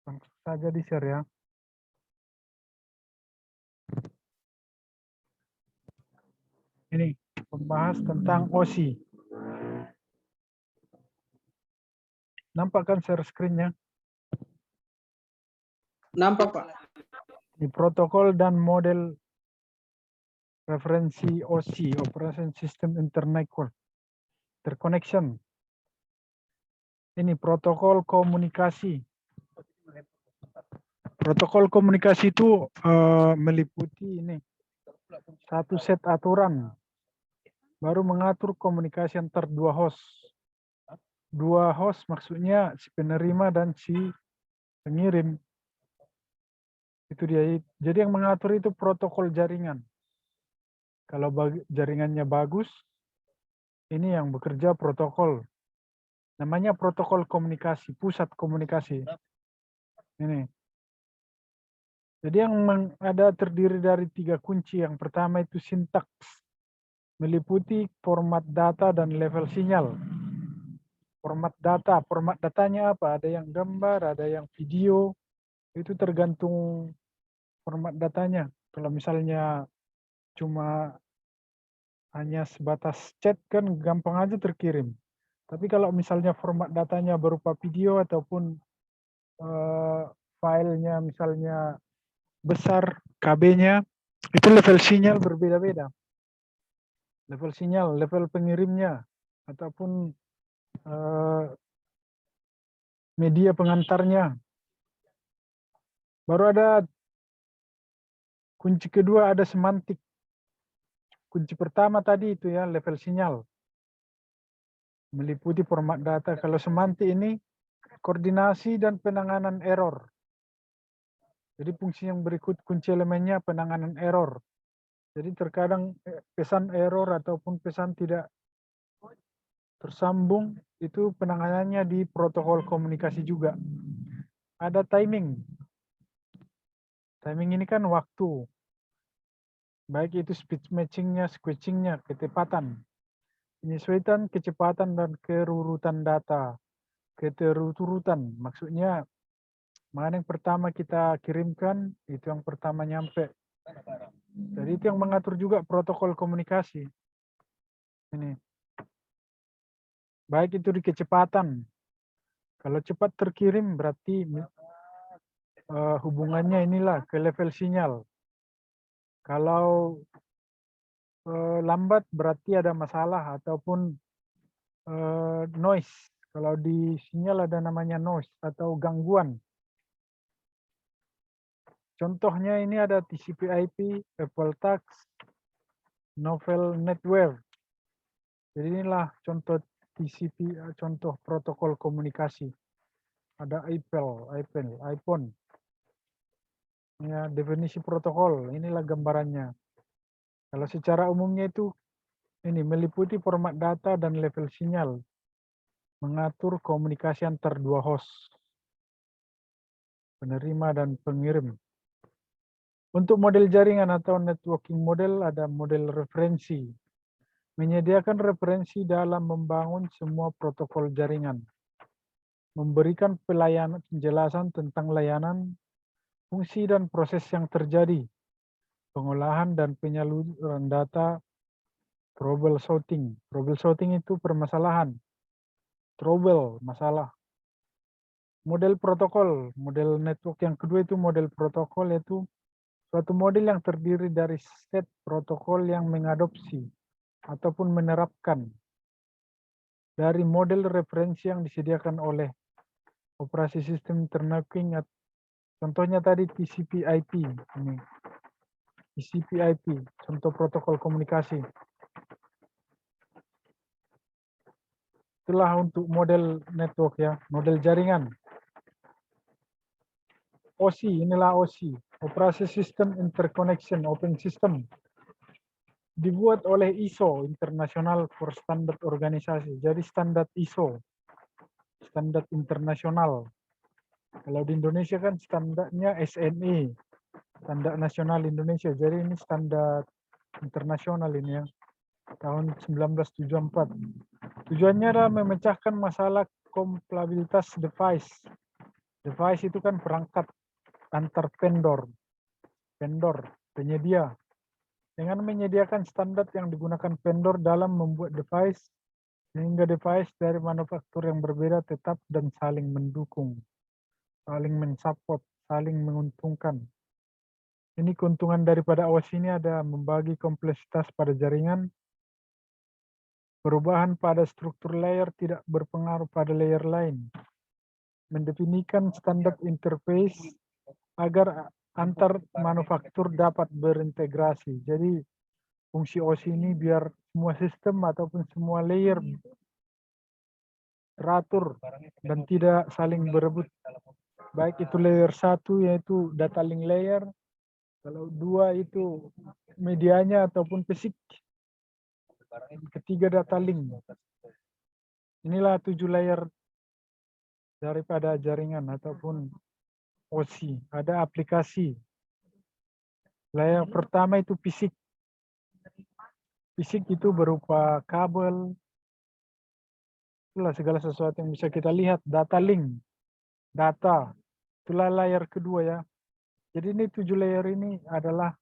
Langsung saja di share ya. Ini membahas tentang OSI. Nampak kan share screen-nya? Nampak, Pak. Di protokol dan model referensi OSI, Operation System Interconnection. Ini protokol komunikasi. Protokol komunikasi itu meliputi ini satu set aturan baru mengatur komunikasi antar dua host. Dua host maksudnya si penerima dan si pengirim. Itu dia. Jadi yang mengatur itu protokol jaringan. Kalau jaringannya bagus, ini yang bekerja protokol. Namanya protokol komunikasi, pusat komunikasi. Ini. Jadi yang ada terdiri dari 3 kunci. Yang pertama itu sintaks. Meliputi format data dan level sinyal. Format datanya apa? Ada yang gambar, ada yang video. Itu tergantung format datanya. Kalau misalnya cuma hanya sebatas chat kan gampang aja terkirim. Tapi kalau misalnya format datanya berupa video ataupun filenya misalnya besar, KB-nya, itu level sinyal berbeda-beda. Level sinyal, level pengirimnya, ataupun media pengantarnya. Baru ada kunci kedua, ada semantik. Kunci pertama tadi itu ya, level sinyal. Meliputi format data. Kalau semantik ini, koordinasi dan penanganan error. Jadi fungsi yang berikut kunci elemennya penanganan error. Jadi terkadang pesan error ataupun pesan tidak tersambung itu penanganannya di protokol komunikasi juga. Ada timing. Timing ini kan waktu. Baik itu speed matchingnya, switchingnya, kecepatan. Penyesuaian kecepatan dan kerurutan data. Keteruturutan, maksudnya mana yang pertama kita kirimkan, itu yang pertama nyampe. Jadi itu yang mengatur juga protokol komunikasi. Ini. Baik itu di kecepatan. Kalau cepat terkirim berarti hubungannya inilah ke level sinyal. Kalau lambat berarti ada masalah ataupun noise. Kalau di sinyal ada namanya noise atau gangguan. Contohnya ini ada TCP/IP, AppleTax, Novel Network. Jadi inilah contoh TCP, contoh protokol komunikasi. Ada iPhone. Ya, definisi protokol, inilah gambarannya. Kalau secara umumnya itu ini meliputi format data dan level sinyal. Mengatur komunikasi antar dua host. Penerima dan pengirim. Untuk model jaringan atau networking model ada model referensi. Menyediakan referensi dalam membangun semua protokol jaringan. Memberikan penjelasan tentang layanan, fungsi dan proses yang terjadi. Pengolahan dan penyaluran data, troubleshooting. Troubleshooting itu permasalahan. Trouble, masalah. Model protokol, model network yang kedua itu model protokol, yaitu suatu model yang terdiri dari set protokol yang mengadopsi ataupun menerapkan dari model referensi yang disediakan oleh operasi sistem networking. Contohnya tadi TCP/IP. Ini TCP/IP, contoh protokol komunikasi. Itulah untuk model network ya, model jaringan. OSI, inilah OSI, Operasi System Interconnection Open System. Dibuat oleh ISO, International for Standard Organisasi. Jadi standar ISO, standar internasional. Kalau di Indonesia kan standarnya SNI, Standar Nasional Indonesia. Jadi ini standar internasional ini ya, tahun 1974. Tujuannya adalah memecahkan masalah kompatibilitas device Device itu kan perangkat antar vendor, penyedia. Dengan menyediakan standar yang digunakan vendor dalam membuat device, sehingga device dari manufaktur yang berbeda tetap dan saling mendukung, saling mensupport, saling menguntungkan. Ini keuntungan daripada OS ini ada membagi kompleksitas pada jaringan, perubahan pada struktur layer tidak berpengaruh pada layer lain, mendefinisikan standar interface agar antar manufaktur dapat berintegrasi. Jadi fungsi OS ini biar semua sistem ataupun semua layer teratur dan tidak saling berebut. Baik itu layer 1 yaitu data link layer, kalau 2 itu medianya ataupun fisik, ketiga data link. Inilah 7 layer daripada jaringan ataupun OSI. Ada aplikasi. Layer pertama itu fisik. Fisik itu berupa kabel, itulah segala sesuatu yang bisa kita lihat. Data link, data, itulah layer kedua ya. Jadi ini 7 layer ini adalah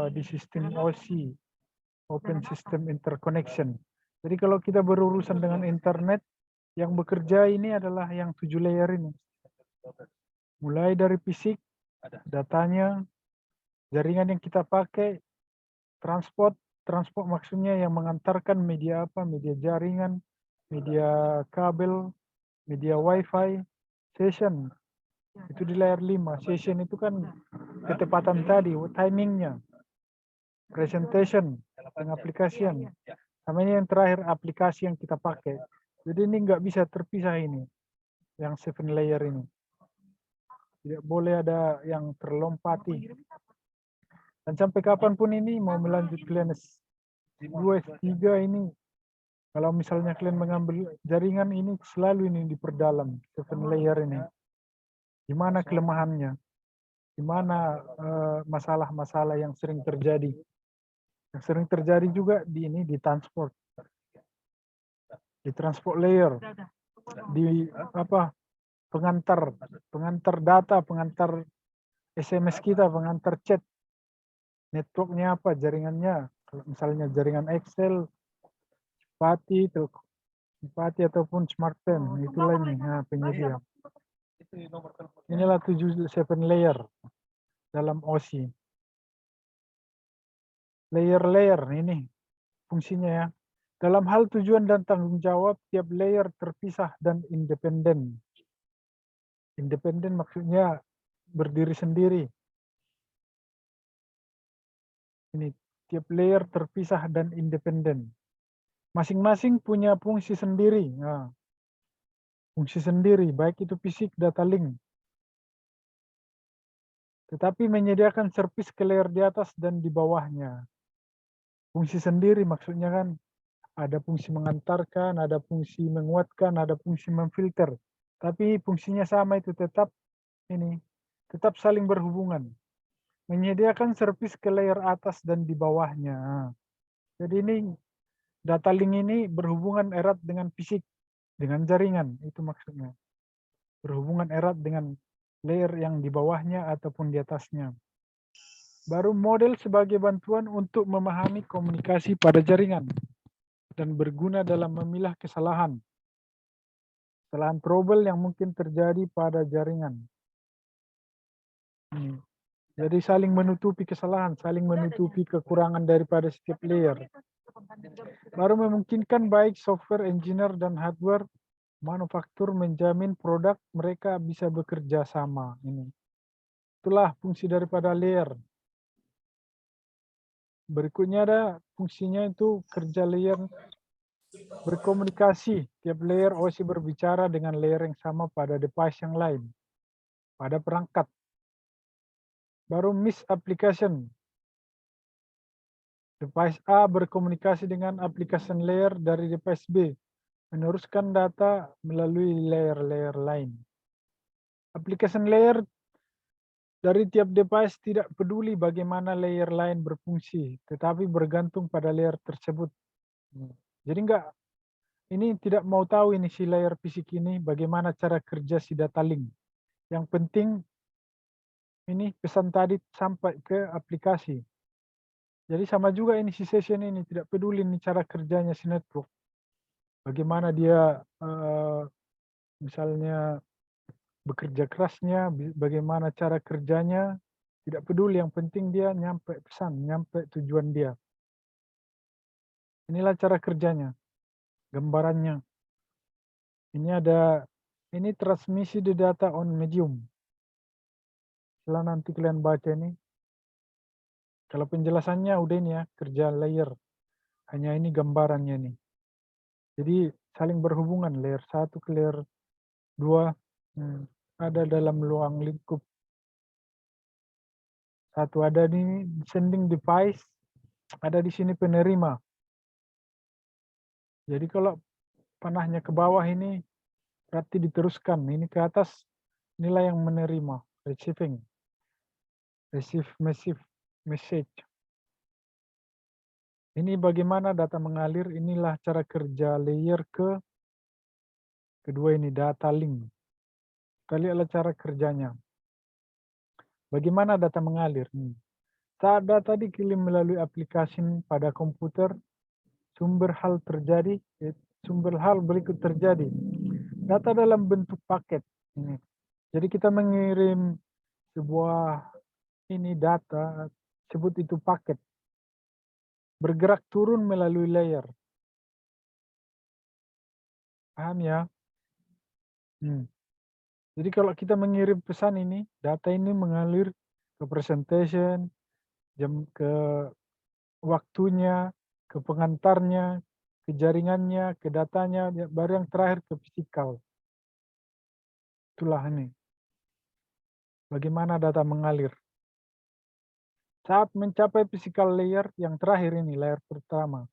di sistem OSI, Open System Interconnection. Jadi kalau kita berurusan dengan internet, yang bekerja ini adalah yang 7 layer ini. Mulai dari fisik, datanya, jaringan yang kita pakai, transport maksudnya yang mengantarkan media apa, media jaringan, media kabel, media wifi, session, itu di layer 5. Session itu kan ketepatan tadi, timingnya, presentation, pengaplikasian. Sama ini yang terakhir aplikasi yang kita pakai. Jadi ini nggak bisa terpisah ini, yang 7 layer ini. Tidak boleh ada yang terlompati. Dan sampai kapanpun ini mau melanjut kalian S2, S3 ini, kalau misalnya kalian mengambil jaringan ini selalu ini diperdalam, 7 layer ini. Di mana kelemahannya? Di mana masalah-masalah yang sering terjadi? Yang sering terjadi juga di ini di transport layer, di apa, pengantar data, pengantar SMS kita, pengantar chat. Networknya apa, jaringannya, kalau misalnya jaringan Excel, Simpati ataupun smartphone, itulah ini, nah, penyedia. Inilah 7 layer dalam OSI. Layer-layer ini fungsinya ya. Dalam hal tujuan dan tanggung jawab, tiap layer terpisah dan independen. Independen maksudnya berdiri sendiri. Ini tiap layer terpisah dan independen. Masing-masing punya fungsi sendiri. Nah, fungsi sendiri, baik itu fisik, data link. Tetapi menyediakan servis ke layer di atas dan di bawahnya. Fungsi sendiri maksudnya kan ada fungsi mengantarkan, ada fungsi menguatkan, ada fungsi memfilter. Tapi fungsinya sama itu, tetap ini, tetap saling berhubungan. Menyediakan servis ke layer atas dan di bawahnya. Jadi ini data link ini berhubungan erat dengan fisik, dengan jaringan, itu maksudnya. Berhubungan erat dengan layer yang di bawahnya ataupun di atasnya. Baru model sebagai bantuan untuk memahami komunikasi pada jaringan dan berguna dalam memilah kesalahan trouble yang mungkin terjadi pada jaringan. Jadi saling menutupi kesalahan, saling menutupi kekurangan daripada setiap layer. Baru memungkinkan baik software engineer dan hardware manufaktur menjamin produk mereka bisa bekerja sama. Ini. Itulah fungsi daripada layer. Berikutnya ada fungsinya itu kerja layer berkomunikasi. Tiap layer OSI berbicara dengan layer yang sama pada device yang lain, pada perangkat. Baru misapplication. Device A berkomunikasi dengan application layer dari device B, meneruskan data melalui layer-layer lain. Application layer dari tiap device tidak peduli bagaimana layer lain berfungsi, tetapi bergantung pada layer tersebut. Jadi ini tidak mau tahu ini si layer fisik ini bagaimana cara kerja si data link. Yang penting ini pesan tadi sampai ke aplikasi. Jadi sama juga ini si session ini, tidak peduli ini cara kerjanya si network. Bagaimana dia misalnya bekerja kerasnya, bagaimana cara kerjanya, tidak peduli, yang penting dia nyampe pesan, nyampe tujuan dia. Inilah cara kerjanya, gambarannya. Ini transmisi the data on medium. Setelah nanti kalian baca ini, kalau penjelasannya udah ini ya, kerja layer. Hanya ini gambarannya nih. Jadi saling berhubungan, layer 1 ke layer 2, ada dalam ruang lingkup. Satu ada di sending device, ada di sini penerima. Jadi kalau panahnya ke bawah ini berarti diteruskan, ini ke atas inilah yang menerima, receiving, receive message. Ini bagaimana data mengalir, inilah cara kerja layer kedua ini, data link. Kita lihatlah cara kerjanya. Bagaimana data mengalir? Saat data dikirim melalui aplikasi pada komputer, sumber hal berikut terjadi. Data dalam bentuk paket. Ini. Jadi kita mengirim sebuah ini data, sebut itu paket. Bergerak turun melalui layer. Paham ya? Jadi kalau kita mengirim pesan ini, data ini mengalir ke presentation, ke waktunya, ke pengantarnya, ke jaringannya, ke datanya, baru yang terakhir ke fisikal. Itulah ini. Bagaimana data mengalir. Saat mencapai physical layer yang terakhir ini, layer pertama,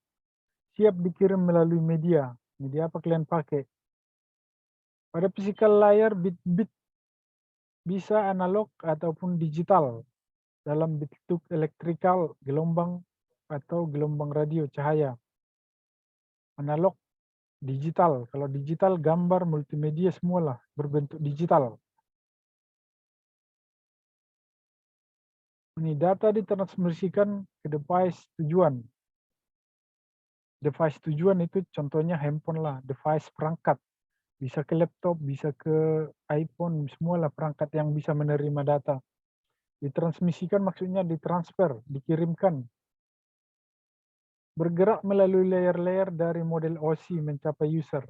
siap dikirim melalui media. Media apa kalian pakai? Pada physical layer, bit-bit bisa analog ataupun digital dalam bentuk elektrikal, gelombang atau gelombang radio cahaya. Analog, digital. Kalau digital, gambar, multimedia semualah berbentuk digital. Ini data ditransmisikan ke device tujuan. Device tujuan itu contohnya handphone lah, device perangkat. Bisa ke laptop, bisa ke iPhone, semualah perangkat yang bisa menerima data. Ditransmisikan maksudnya ditransfer, dikirimkan. Bergerak melalui layer-layer dari model OSI mencapai user.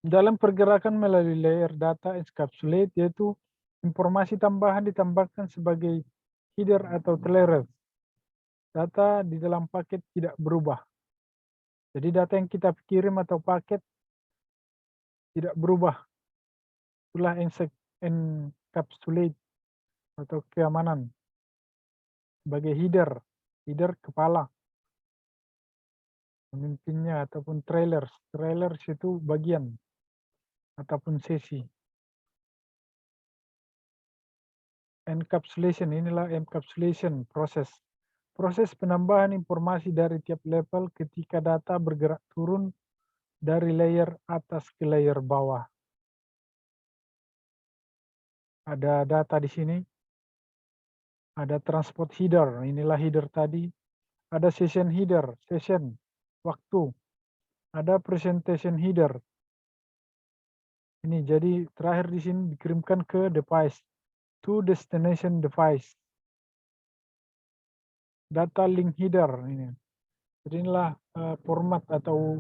Dalam pergerakan melalui layer data encapsulate, yaitu informasi tambahan ditambahkan sebagai header atau trailer. Data di dalam paket tidak berubah. Jadi data yang kita kirim atau paket tidak berubah. Itulah encapsulate atau keamanan. Sebagai header kepala, pemimpinnya ataupun trailers. Trailers itu bagian ataupun sesi. Encapsulation, inilah encapsulation proses. Proses penambahan informasi dari tiap level ketika data bergerak turun dari layer atas ke layer bawah. Ada data di sini. Ada transport header, inilah header tadi. Ada session header, session, waktu. Ada presentation header. Ini jadi terakhir di sini dikirimkan ke device, to destination device. Data link header ini. Jadi inilah format atau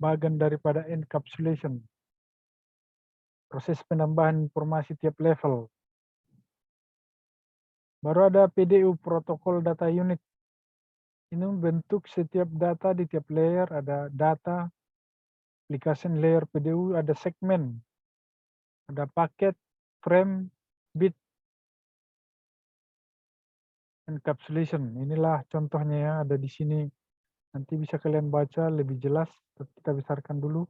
bagian daripada encapsulation. Proses penambahan informasi tiap level. Baru ada PDU, protokol data unit. Ini bentuk setiap data di tiap layer, ada data, application layer PDU, ada segmen, ada paket, frame, bit, encapsulation. Inilah contohnya ya, ada di sini. Nanti bisa kalian baca lebih jelas, kita besarkan dulu.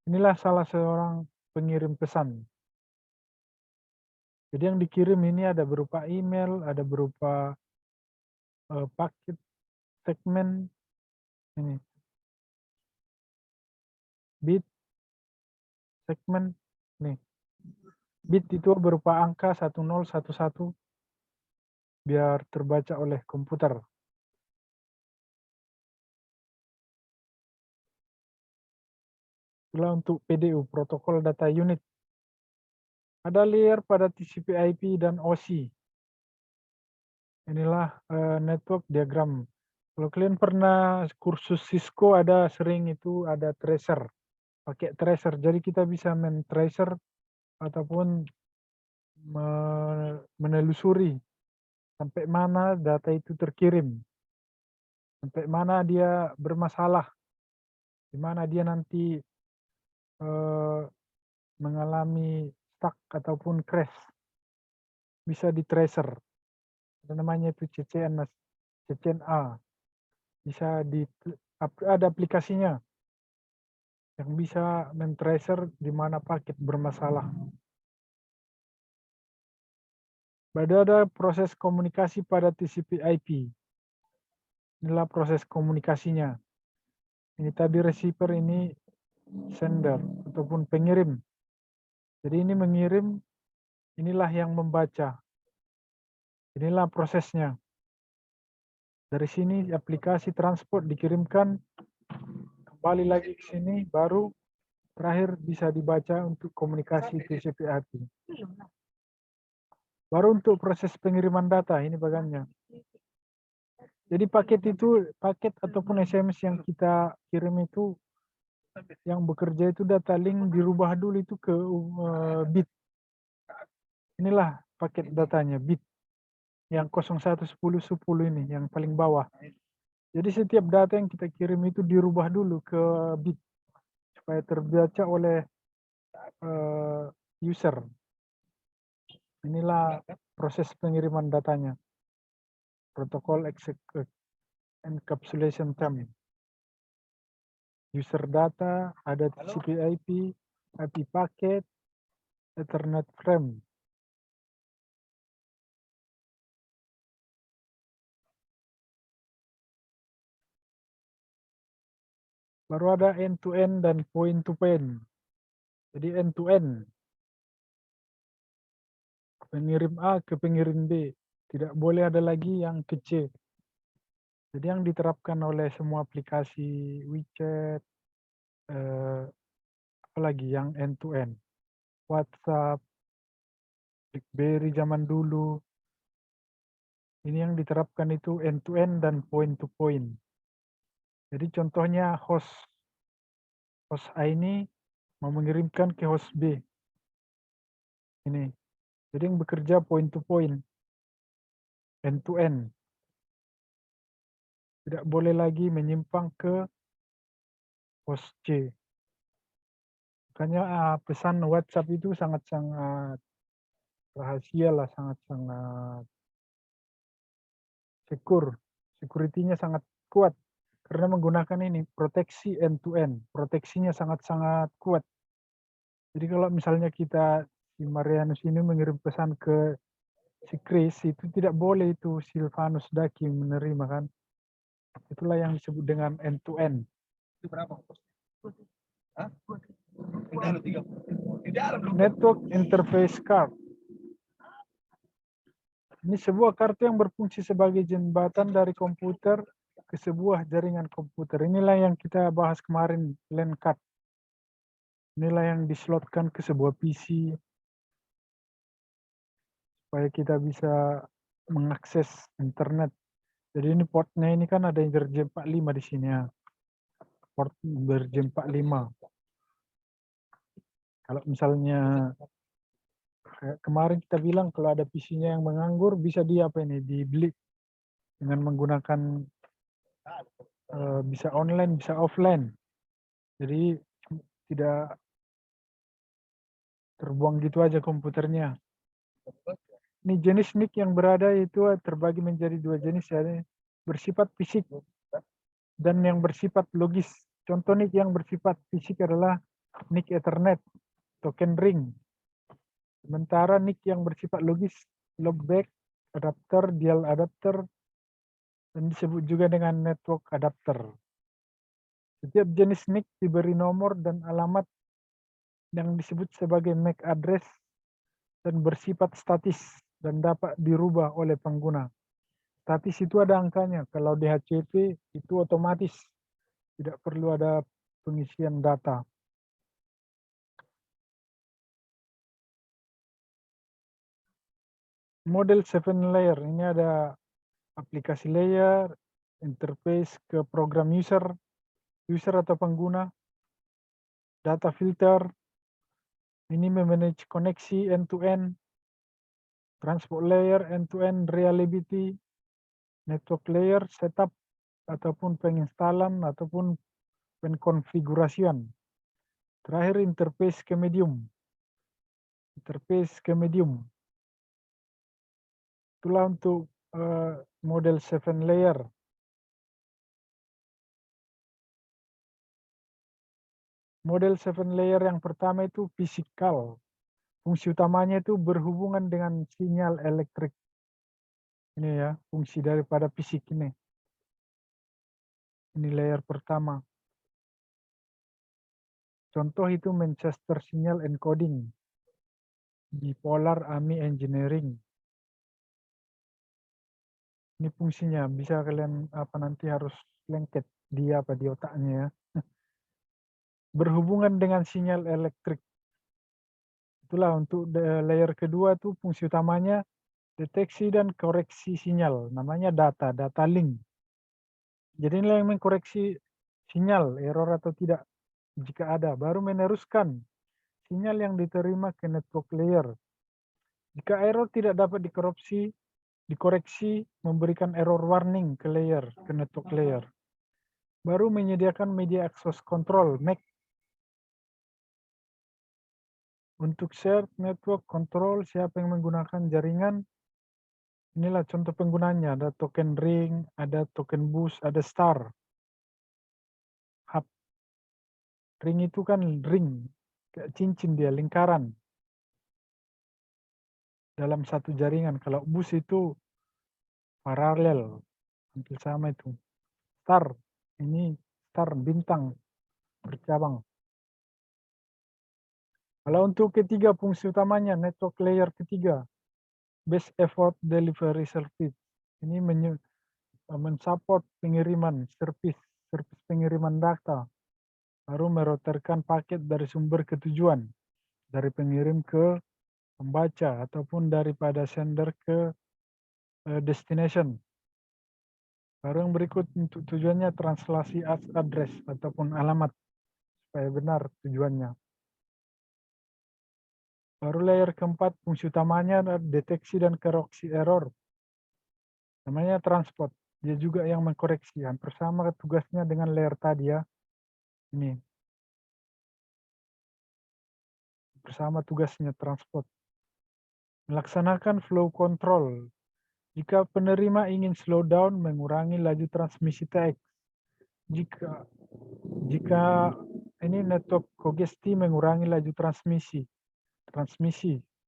Inilah salah seorang pengirim pesan. Jadi yang dikirim ini ada berupa email, ada berupa paket, segmen, ini, bit, segmen, Nih, bit itu berupa angka 1011 biar terbaca oleh komputer. Itulah untuk PDU, protokol data unit. Ada layer pada TCP/IP dan OSI. Inilah network diagram. Kalau kalian pernah kursus Cisco ada sering itu ada tracer, pakai tracer. Jadi kita bisa main tracer ataupun menelusuri sampai mana data itu terkirim, sampai mana dia bermasalah, di mana dia nanti mengalami stuck ataupun crash, bisa di tracer. Ada namanya itu CCN, CCNA. Bisa ada aplikasinya yang bisa men-tracer di mana paket bermasalah. Ada proses komunikasi pada TCP/IP. Inilah proses komunikasinya. Ini tadi receiver, ini sender ataupun pengirim. Jadi ini mengirim, inilah yang membaca. Inilah prosesnya. Dari sini aplikasi transport dikirimkan, kembali lagi ke sini, baru terakhir bisa dibaca untuk komunikasi TCP/IP. Baru untuk proses pengiriman data, ini bagiannya. Jadi paket ataupun SMS yang kita kirim itu, yang bekerja itu data link dirubah dulu itu ke bit. Inilah paket datanya, bit. Yang 011010 ini, yang paling bawah. Jadi setiap data yang kita kirim itu dirubah dulu ke bit, supaya terbaca oleh user. Inilah proses pengiriman datanya. Protokol encapsulation term. User data, ada TCP/IP, IP packet, Ethernet frame. Baru ada end-to-end dan point-to-point. Jadi end-to-end. Pengirim A ke pengirim B. Tidak boleh ada lagi yang ke C. Jadi yang diterapkan oleh semua aplikasi WeChat, apalagi yang end-to-end. WhatsApp, BlackBerry zaman dulu. Ini yang diterapkan itu end-to-end dan point-to-point. Jadi contohnya host A ini mau mengirimkan ke host B. Ini. Jadi yang bekerja point-to-point. End-to-end. Tidak boleh lagi menyimpang ke host C. Makanya pesan WhatsApp itu sangat-sangat rahasia lah, sangat-sangat secure. Security-nya sangat kuat. Karena menggunakan ini, proteksi end-to-end. Proteksinya sangat-sangat kuat. Jadi kalau misalnya kita, si Marianus ini mengirim pesan ke si Chris, itu tidak boleh itu Silvanus Daki menerima kan. Itulah yang disebut dengan end-to-end. Itu berapa? Network Interface Card. Ini sebuah kartu yang berfungsi sebagai jembatan dari komputer ke sebuah jaringan komputer. Inilah yang kita bahas kemarin, LAN card. Inilah yang dislotkan ke sebuah PC supaya kita bisa mengakses internet. Jadi ini portnya ini kan ada yang RJ45 di sini ya. Port RJ45. Kalau misalnya kemarin kita bilang kalau ada PC-nya yang menganggur, bisa dibeli dengan menggunakan bisa online, bisa offline. Jadi tidak terbuang gitu aja komputernya. Ini jenis NIC yang berada itu terbagi menjadi dua jenis, ya, bersifat fisik dan yang bersifat logis. Contoh NIC yang bersifat fisik adalah NIC Ethernet, token ring. Sementara NIC yang bersifat logis, loopback, adapter, dial adapter, dan disebut juga dengan network adapter. Setiap jenis NIC diberi nomor dan alamat yang disebut sebagai MAC address dan bersifat statis dan dapat dirubah oleh pengguna. Statis itu ada angkanya, kalau DHCP itu otomatis, tidak perlu ada pengisian data. Model 7 layer, ini ada aplikasi layer, interface ke program user atau pengguna, data filter, ini memanage koneksi end-to-end, transport layer end-to-end reliability, network layer setup ataupun penginstalan ataupun pengkonfigurasian. Terakhir interface ke medium. Itulah untuk model 7 layer. Model 7 layer yang pertama itu fisikal. Fungsi utamanya itu berhubungan dengan sinyal elektrik. Ini ya, fungsi daripada fisik ini. Ini layer pertama. Contoh itu Manchester Signal Encoding, Bipolar AMI Engineering. Ini fungsinya, bisa kalian nanti harus lengket di otaknya ya. Berhubungan dengan sinyal elektrik. Itulah untuk layer kedua tuh fungsi utamanya deteksi dan koreksi sinyal, namanya data link. Jadi inilah yang mengkoreksi sinyal, error atau tidak jika ada, baru meneruskan sinyal yang diterima ke network layer. Jika error tidak dapat dikoreksi, memberikan error warning ke network layer. Baru menyediakan media access control, MAC. Untuk share network control, siapa yang menggunakan jaringan, inilah contoh penggunanya, ada token ring, ada token bus, ada star. Hub. Ring itu kan ring, kayak cincin dia, lingkaran. Dalam satu jaringan, kalau bus itu paralel, hampir sama itu. Star, ini star bintang bercabang. Kalau untuk ketiga fungsi utamanya, network layer ketiga, best effort delivery service. Ini mensupport pengiriman service pengiriman data, baru meroterkan paket dari sumber ke tujuan, dari pengirim ke pembaca ataupun daripada sender ke destination. Baru yang berikut untuk tujuannya translasi address ataupun alamat supaya benar tujuannya. Baru layer keempat fungsi utamanya adalah deteksi dan koreksi error. Namanya transport. Dia juga yang mengkoreksi, hampir sama tugasnya dengan layer tadi ya. Ini. Bersama tugasnya transport. Melaksanakan flow control. Jika penerima ingin slow down, mengurangi laju transmisi teks. Jika ini network kongesti mengurangi laju transmisi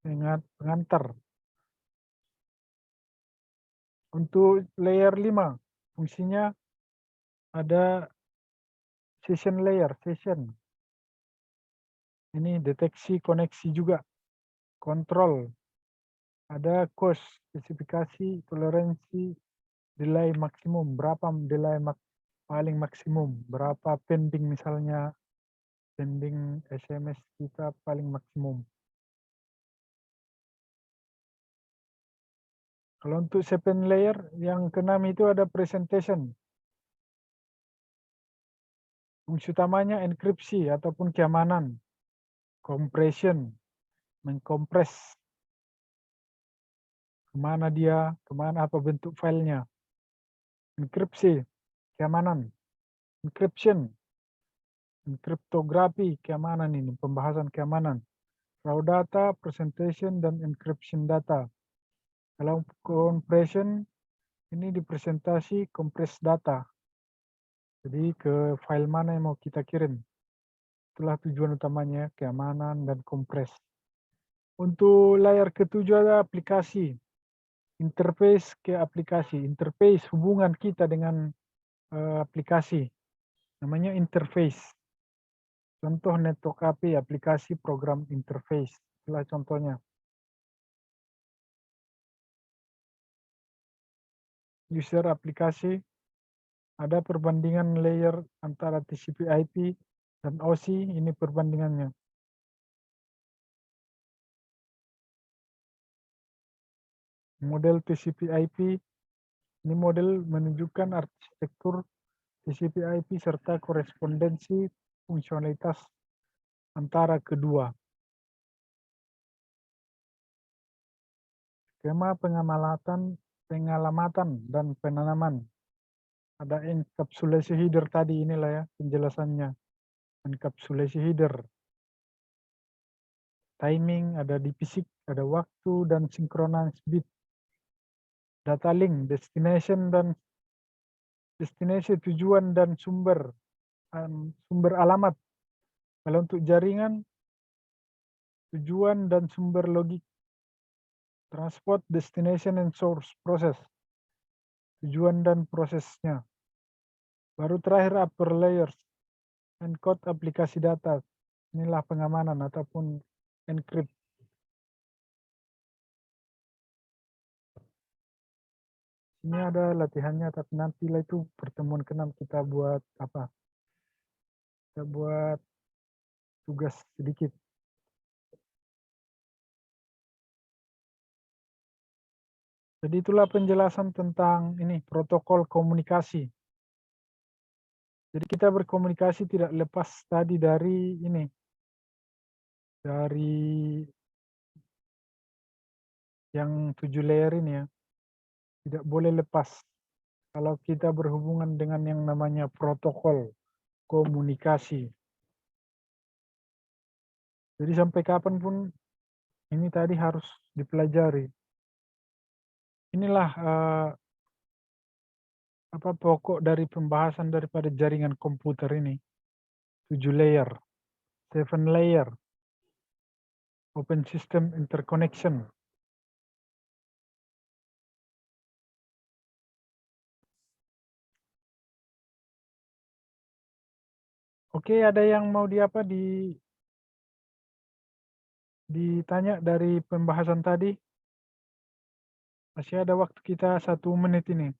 pengantar. Untuk layer 5, fungsinya ada session layer, Ini deteksi koneksi juga, kontrol. Ada cost, spesifikasi, toleransi, delay maksimum, berapa delay paling maksimum, berapa pending misalnya, pending SMS kita paling maksimum. Kalau untuk 7 layer, yang keenam itu ada presentation. Fungsi utamanya enkripsi ataupun keamanan, compression, mengkompres kemana apa bentuk filenya. Enkripsi, keamanan. Encryption, kriptografi, keamanan ini, pembahasan keamanan. Raw data, presentation, dan encryption data. Kalau compression, ini dipresentasi kompres data. Jadi ke file mana yang mau kita kirim. Itulah tujuan utamanya, keamanan dan kompres. Untuk layar ketujuh ada aplikasi. Interface ke aplikasi. Interface hubungan kita dengan aplikasi. Namanya interface. Contoh network API, aplikasi program interface. Itulah contohnya. User aplikasi, ada perbandingan layer antara TCP/IP dan OSI, ini perbandingannya. Model TCP/IP, ini model menunjukkan arsitektur TCP/IP serta korespondensi fungsionalitas antara kedua. Skema pengalamatan dan penanaman. Ada enkapsulasi header tadi, inilah ya penjelasannya. Enkapsulasi header. Timing, ada dipisik, ada waktu, dan synchronize bit. Data link, destination tujuan dan sumber alamat. Kalau untuk jaringan, tujuan dan sumber logik. Transport, destination, and source, proses. Tujuan dan prosesnya. Baru terakhir upper layers, encode aplikasi data. Inilah pengamanan ataupun encrypt. Ini ada latihannya, tapi nantilah itu pertemuan ke-6 kita buat apa? Kita buat tugas sedikit. Jadi itulah penjelasan tentang ini protokol komunikasi. Jadi kita berkomunikasi tidak lepas tadi dari ini, dari yang 7 layer ini ya. Tidak boleh lepas kalau kita berhubungan dengan yang namanya protokol komunikasi. Jadi sampai kapanpun ini tadi harus dipelajari. Inilah apa pokok dari pembahasan daripada jaringan komputer ini. 7 layer, 7 layer, open system interconnection. Oke, ada yang mau ditanya dari pembahasan tadi? Masih ada waktu kita 1 menit ini.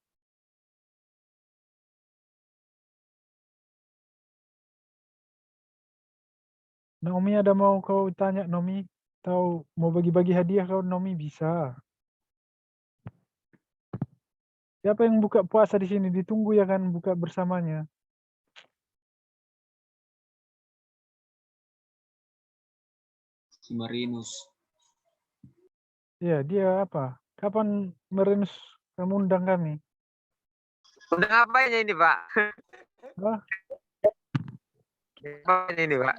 Naomi, ada mau kau tanya, Nomi? Atau mau bagi-bagi hadiah kau, Nomi? Bisa. Siapa yang buka puasa di sini? Ditunggu ya kan buka bersamanya. Si Marinus. Ya, dia apa? Kapan Marinus kamu undang kami? Undang apanya ini, Pak? Wah, Apanya ini, Pak?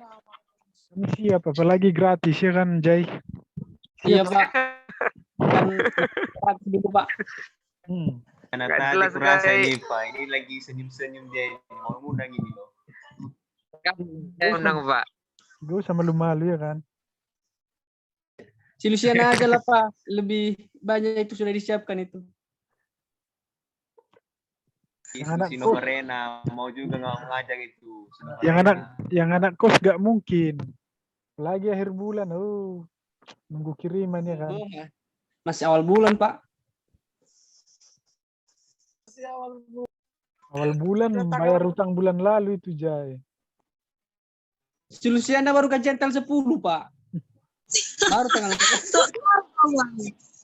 kami siap, apalagi gratis ya kan, Jai? Iya Pak, kan gratis dulu Pak. Karena Nggak tadi jelas kurasa sekali. ini Pak, ini lagi senyum-senyum dia ini. Mau undang ini loh. Undang, Pak. Gue sama lu malu ya kan? Si Luciana aja lah Pak, lebih banyak itu sudah disiapkan itu. Anak Si kos. Novarena mau juga nggak ngajak itu. Yang anak kos gak mungkin. Lagi akhir bulan, nunggu kiriman ya kan? Masih awal bulan Pak. Awal bulan bayar utang bulan lalu itu, Jai. Si Luciana baru gajian tanggal 10 Pak. Baru tanggal 10.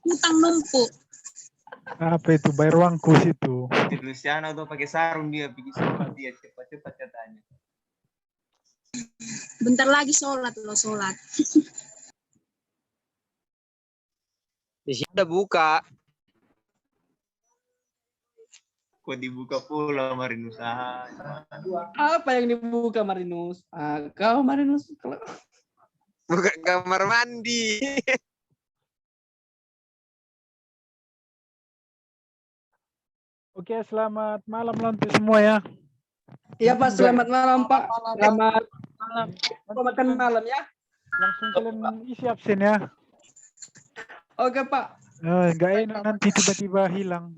Utang numpuk. Apa itu bayar uang kos itu? Si Luciano tuh pakai sarung dia pergi sholat dia cepat-cepat katanya. Bentar lagi sholat loh, sholat. Di sini udah buka. Kok dibuka pula Marinus? Apa yang dibuka Marinus? Kau Marinus kalau Buka kamar mandi. Oke, selamat malam untuk semua ya. Iya Pak, selamat malam Pak. Selamat makan malam ya. Langsung kalian isi absen ya. Oke Pak. Nggak enak nanti tiba-tiba hilang.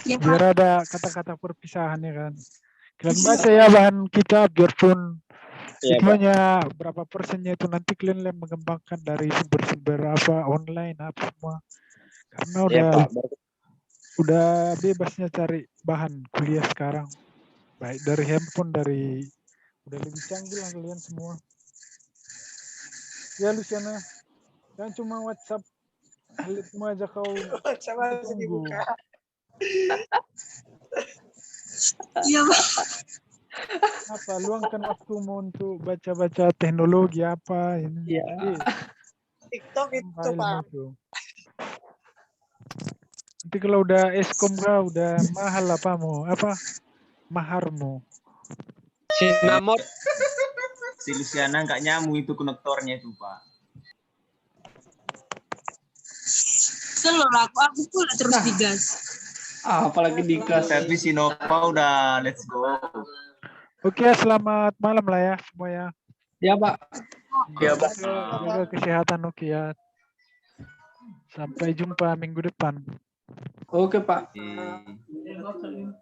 Ya, Pak. Biar ada kata-kata perpisahan ya kan. Kalian baca ya bahan kita biarpun Iya, Pak. Semuanya berapa persennya itu nanti kalian yang mengembangkan dari sumber-sumber apa online apa semua. Karena Iya, Pak. udah bebasnya cari bahan kuliah sekarang. Baik dari handphone, udah lebih canggih lah kalian semua. Ya Luciana, jangan cuma WhatsApp. Cuma aja kau tunggu. Iya, Pak. Apa luangkan waktumu untuk baca-baca teknologi apa ini. Iya. TikTok Tambah ilmu tuh. Nanti kalau udah eskom kau udah mahal maharmu. Sinamot. Si Luciana nggak nyambung itu konektornya itu, Pak. Selalu aku pula terus digas. Apalagi di kelas. Tapi si Nova udah let's go. Oke, selamat malam lah ya semuanya. Ya, Pak. Jaga kesehatan oke ya. Sampai jumpa minggu depan. Oke, Pak. Eh.